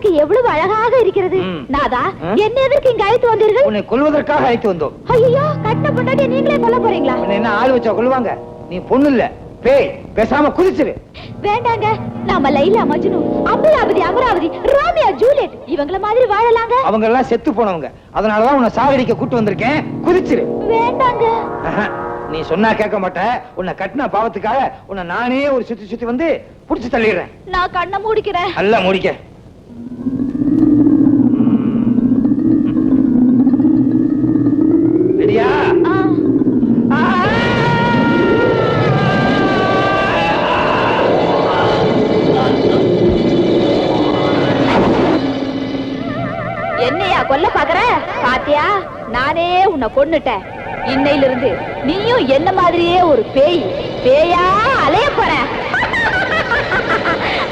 பார்ப்பதற்கு எவ்வளவு அழகாக இருக்கிறது. நாதா, என்ன எதற்கு இங்க அழைத்து வந்தீர்கள்? உன்னை கொல்வதற்காக அழைத்து வந்தோம். ஐயோ, கட்ட பொண்டாட்டி நீங்களே கொல்ல போறீங்களா? என்ன ஆள் வச்சா கொல்லுவாங்க? நீ பொண்ணு இல்ல, பேய். பேசாம குதிச்சிரு. வேண்டாங்க, நாம லைலா மஜ்னு, அம்பலாவதி அமராவதி, ரோமியோ ஜூலியட் இவங்கள மாதிரி வாழலாங்க. அவங்க எல்லாம் செத்து போனவங்க. அதனாலதான் உன்னை சாகடிக்க கூட்டு வந்திருக்கேன். குதிச்சிரு. வேண்டாங்க. நீ சொன்னா கேட்க மாட்ட. உன்னை கட்டின பாவத்துக்காக உன்னை நானே ஒரு சுத்தி சுத்தி வந்து புடிச்சு தள்ளிடுறேன். நான் கண்ணை மூடிக்கிறேன். அல்ல மூடிக்க. ரெடியா? என்னையா கொல்ல பாக்குற? பாத்தியா, நானே உன்னை கொன்னுட்டேன். இன்னையிலிருந்து நீயும் என்ன மாதிரியே ஒரு பேய் பேயா அலைய போற.